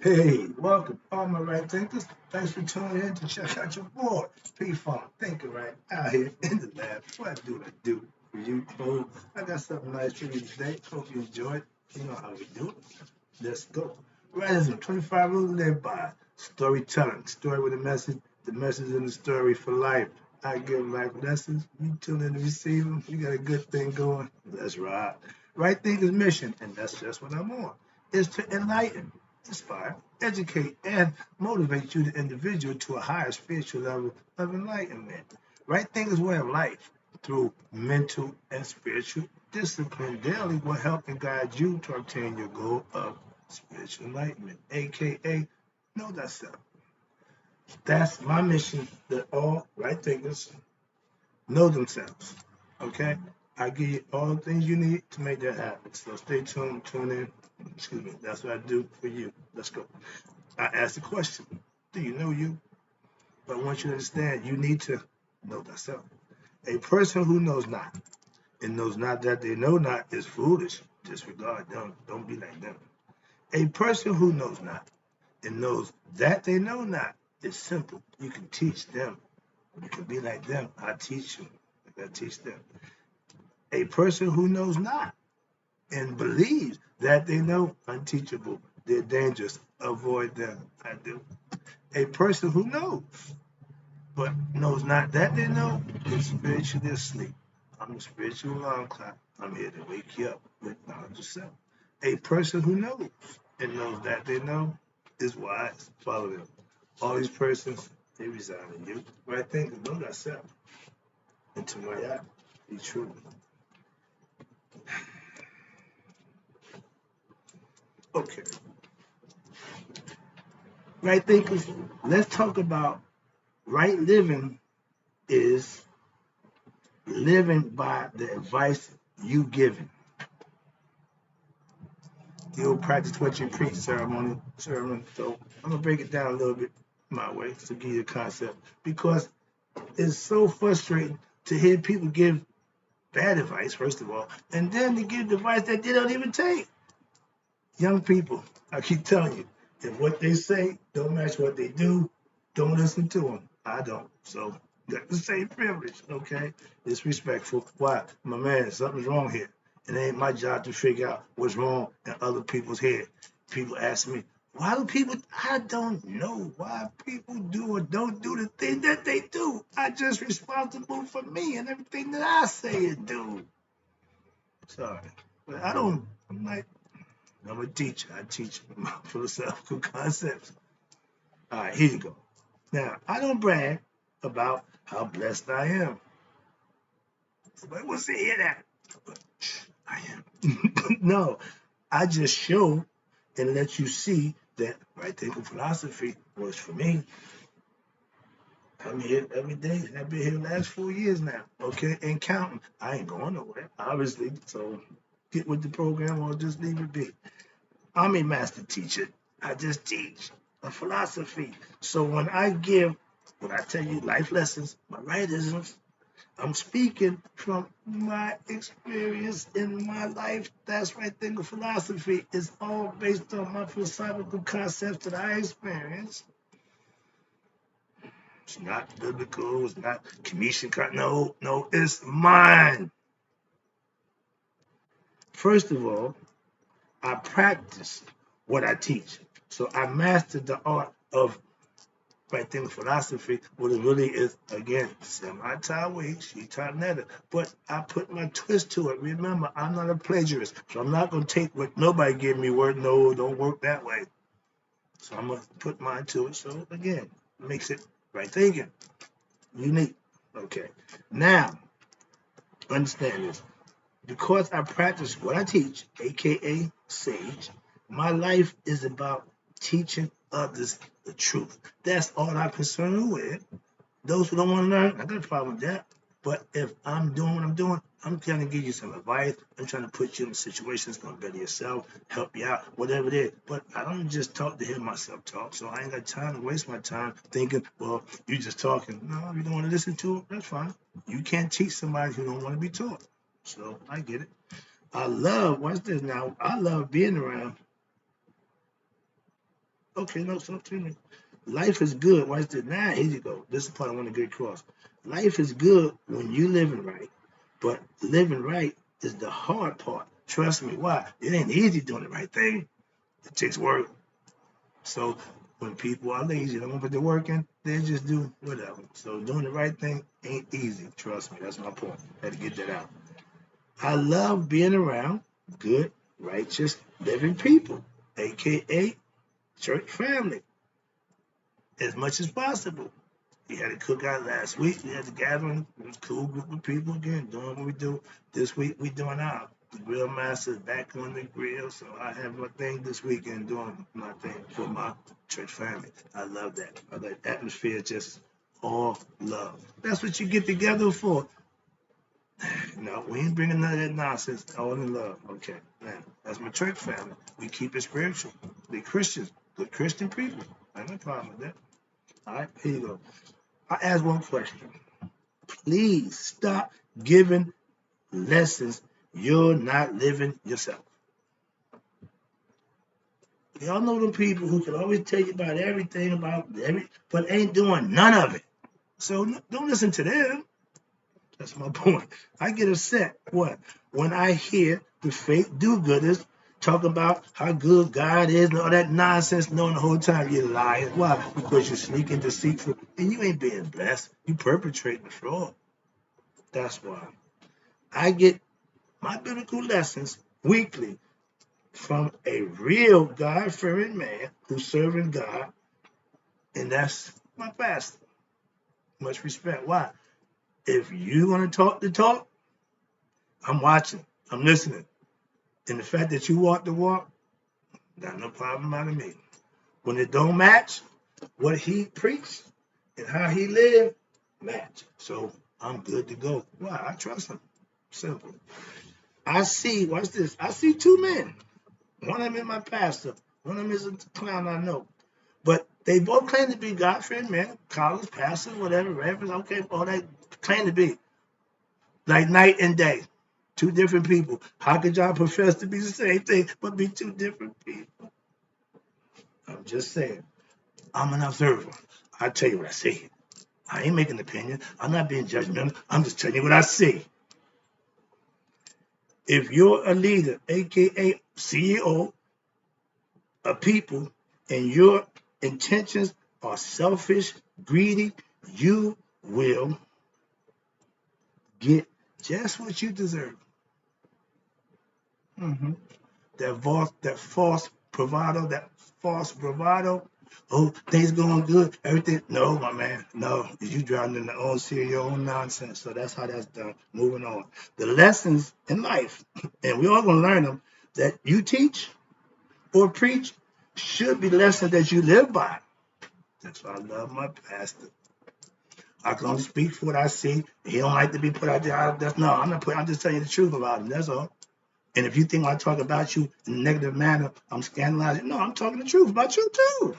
Hey, welcome, all my right thinkers. Thanks for tuning in to check out your boy, P Funk Thinking Right out here in the lab. What do I do for you? Oh, I got something nice for you today. Hope you enjoy it. You know how we do it. Let's go. Writism 25 rules to live by. Storytelling. Story with a message. The message in the story for life. I give life lessons. You tune in to receive them. You got a good thing going. Let's ride. Right Thinker's mission, and that's just what I'm on, is to enlighten, inspire, educate, and motivate you, the individual, to a higher spiritual level of enlightenment. Right Thinker's way of life through mental and spiritual discipline daily will help and guide you to obtain your goal of spiritual enlightenment, aka know thyself. That's my mission, that all right thinkers know themselves. Okay? I give you all the things you need to make that happen. So stay tuned, tune in. Excuse me. That's what I do for you. Let's go. I ask the question, do you know you? But I want you to understand you need to know thyself. A person who knows not and knows not that they know not is foolish. Disregard them. Don't be like them. A person who knows not and knows that they know not is simple. You can teach them. You can be like them. I teach you. I teach them. A person who knows not and believes that they know, unteachable. They're dangerous. Avoid them. I do. A person who knows but knows not that they know is spiritually asleep. I'm the spiritual alarm clock. I'm here to wake you up with knowledge of self. A person who knows and knows that they know is wise. Follow them. All these persons, they reside in you. Right thinking, know thyself. And to my eye, be true. Okay. Right thinkers, let's talk about right living is living by the advice you given. The old practice what you preach ceremony. So I'm gonna break it down a little bit my way to give you a concept because it's so frustrating to hear people give bad advice, first of all, and then to give advice that they don't even take. Young people, I keep telling you, if what they say don't match what they do, don't listen to them. I don't. So got the same privilege, okay? It's respectful. Why? My man, something's wrong here. It ain't my job to figure out what's wrong in other people's head. People ask me, why do people, I don't know why people do or don't do the thing that they do. I'm just responsible for me and everything that I say and do. Sorry. But I'm like, I'm a teacher. I teach philosophical concepts. All right, here you go. Now, I don't brag about how blessed I am. Somebody wants to hear that. But I am. No, I just show and let you see that right thinking philosophy works for me. I'm here every day. I've been here the last 4 years now, okay, and counting. I ain't going nowhere, obviously. So get with the program or just leave it be. I'm a master teacher. I just teach a philosophy. So when I tell you life lessons, my writisms, I'm speaking from my experience in my life. That's right there. The philosophy is all based on my philosophical concepts that I experience. It's not biblical. It's not Commission. No, it's mine. First of all, I practice what I teach. So I mastered the art of right thing philosophy, what it really is, again, semi-Taiwan, she-Netta. But I put my twist to it. Remember, I'm not a plagiarist, so I'm not going to take what nobody gave me word. No, don't work that way. So I'm going to put mine to it. So again, makes it right thinking, unique. Okay. Now, understand this. Because I practice what I teach, aka Sage, my life is about teaching others the truth. That's all I'm concerned with. Those who don't want to learn, I got a problem with that. But if I'm doing what I'm doing, I'm trying to give you some advice. I'm trying to put you in situations going to better yourself, help you out, whatever it is. But I don't just talk to hear myself talk. So I ain't got time to waste my time thinking, well, you just talking. No, if you don't want to listen to it, that's fine. You can't teach somebody who don't want to be taught. So I get it. Watch this now, I love being around Okay, no, something. Life is good. Watch this. Now, here you go. This is the part I want to get across. Life is good when you living right, but living right is the hard part. Trust me. Why? It ain't easy doing the right thing. It takes work. So when people are lazy, they don't put the work in, they just do whatever. So doing the right thing ain't easy. Trust me. That's my point. Had to get that out. I love being around good, righteous, living people, aka church family, as much as possible. We had a cookout last week. We had a gathering with a cool group of people again, doing what we do. This week we doing our grill masters back on the grill. So I have my thing this weekend doing my thing for my church family. I love that. I like atmosphere, just all love. That's what you get together for. No, we ain't bringing none of that nonsense. All in love. Okay, man. That's my church family. We keep it spiritual. They Christians, good Christian people. I ain't no problem with that. All right, here you go. I ask one question. Please stop giving lessons you're not living yourself. Y'all know them people who can always tell you about everything but ain't doing none of it. So don't listen to them. That's my point. I get upset. What? When I hear the fake do-gooders talk about how good God is and all that nonsense, knowing the whole time you're lying. Why? Because you're sneaking, deceitful, and you ain't being blessed. You perpetrating the fraud. That's why. I get my biblical lessons weekly from a real God-fearing man who's serving God, and that's my pastor. Much respect. Why? If you want to talk the talk, I'm watching. I'm listening. And the fact that you walk the walk, got no problem out of me. When it don't match what he preached and how he lived, match. So I'm good to go. Why? I trust him. Simple. I see, watch this. I see two men. One of them is my pastor. One of them is a clown I know. But they both claim to be God-fearing men, college, pastor, whatever, reverend, okay, all that claim to be. Like night and day. Two different people. How could y'all profess to be the same thing, but be two different people? I'm just saying. I'm an observer. I tell you what I see. I ain't making an opinion. I'm not being judgmental. I'm just telling you what I see. If you're a leader, aka CEO of people, and your intentions are selfish, greedy, you will get just what you deserve. Mm-hmm. That false bravado. Oh, things going good, everything. No, my man, no. You drowning in the own sea of your own nonsense. So that's how that's done. Moving on. The lessons in life, and we all gonna learn them, that you teach or preach should be lessons that you live by. That's why I love my pastor. I can only speak for what I see. He don't like to be put out there. No, I'm not putting. I'm just telling you the truth about him. That's all. And if you think I talk about you in a negative manner, I'm scandalizing. No, I'm talking the truth about you too.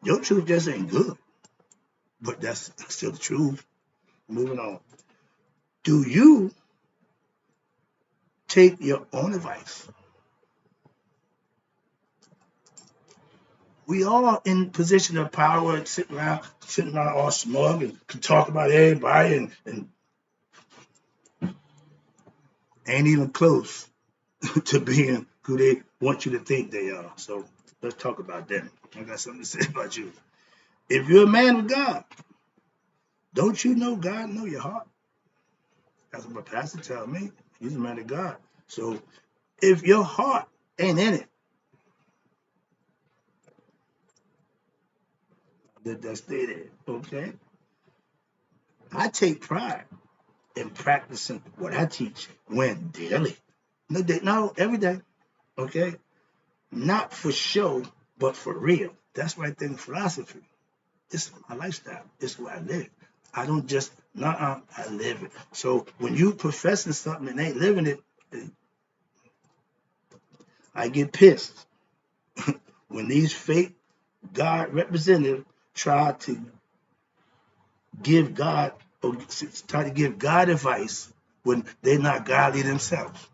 Your truth just ain't good, but that's still the truth. Moving on. Do you take your own advice? We all in position of power, sitting around all smug and can talk about everybody and ain't even close to being who they want you to think they are. So let's talk about them. I got something to say about you. If you're a man of God, don't you know God know your heart? That's what my pastor tells me. He's a man of God. So if your heart ain't in it, let that stay there. Okay? I take pride in practicing what I teach when daily. No, every day. Okay? Not for show, but for real. That's right there in philosophy. It's my lifestyle. It's what I live. I don't just, I live it. So when you professing something and ain't living it, I get pissed when these fake God representatives give God try to give God advice when they're not godly themselves.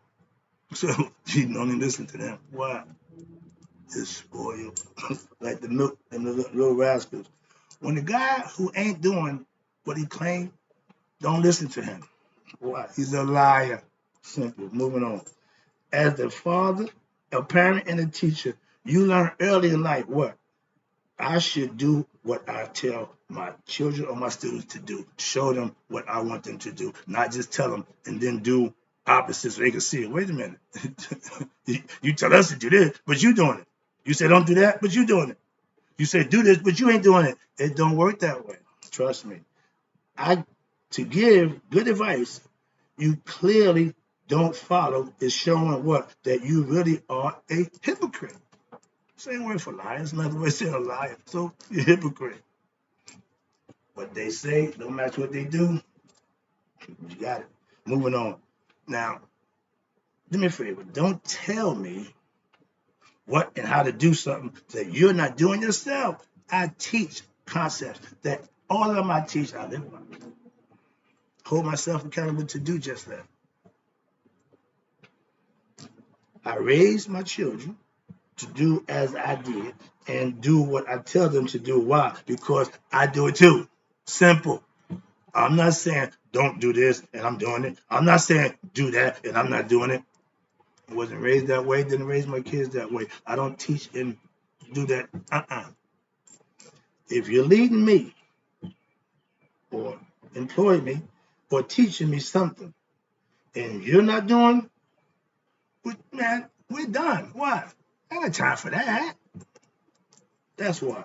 So you don't even listen to them. Why? is spoiled. Like the milk and the little rascals. When the guy who ain't doing what he claimed, don't listen to him. Why? He's a liar. Simple. Moving on. As the father, a parent, and a teacher, you learn early in life what? I should do what I tell my children or my students to do. Show them what I want them to do, not just tell them and then do opposite so they can see it. Wait a minute. You tell us to do this, but you doing it. You say don't do that, but you doing it. You say do this, but you ain't doing it. It don't work that way. Trust me. To give good advice, you clearly don't follow is showing what? That you really are a hypocrite. Same word for liar. It's another way of saying a liar. So you're a hypocrite. What they say don't match what they do. You got it. Moving on. Now, do me a favor. Don't tell me what and how to do something that you're not doing yourself. I teach concepts that all of them I teach, I live by. Hold myself accountable to do just that. I raise my children to do as I did and do what I tell them to do. Why? Because I do it too. Simple. I'm not saying don't do this and I'm doing it. I'm not saying do that and I'm not doing it. I wasn't raised that way, didn't raise my kids that way. I don't teach and do that. If you're leading me or employing me or teaching me something and you're not doing, man, we're done. Why? I ain't got time for that. That's why.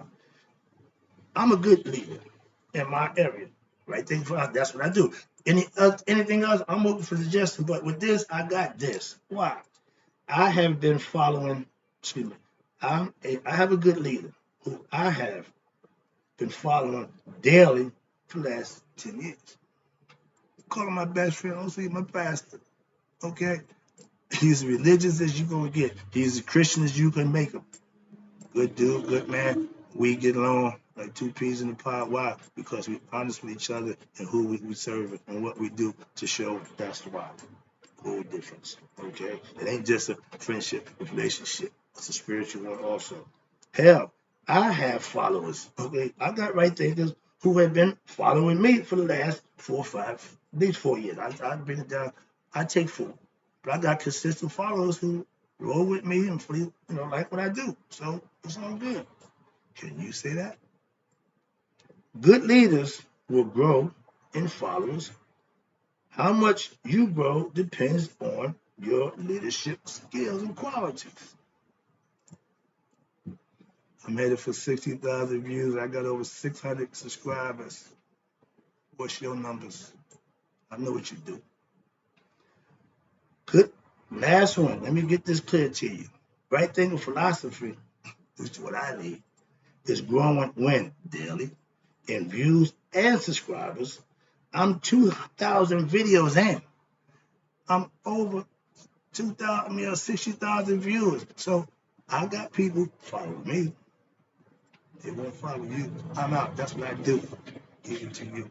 I'm a good leader in my area. Right thing for us, that's what I do. Anything else, I'm open for suggestion. But with this, I got this. Why? I have been following, excuse me, I have a good leader who I have been following daily for the last 10 years. Call him my best friend, also my pastor. Okay? He's as religious as you're going to get. He's as Christian as you can make him. Good dude, good man. We get along like two peas in a pod. Why? Because we're honest with each other and who we serve and what we do to show that's why. Whole difference. Okay? It ain't just a friendship, a relationship. It's a spiritual one also. Hell, I have followers. Okay? I got right thinkers who have been following me for the last 4 or 5, at least 4 years. I bring it down. I take 4. But I got consistent followers who roll with me and like what I do. So it's all good. Can you say that? Good leaders will grow in followers. How much you grow depends on your leadership skills and qualities. I'm headed for 60,000 views. I got over 600 subscribers. What's your numbers? I know what you do. Good. Last one. Let me get this clear to you. Right thinking philosophy, which is what I need, is growing when daily in views and subscribers. I'm 2,000 videos in. I'm over 60,000 viewers. So I got people following me. They won't follow you. I'm out. That's what I do. Give it to you.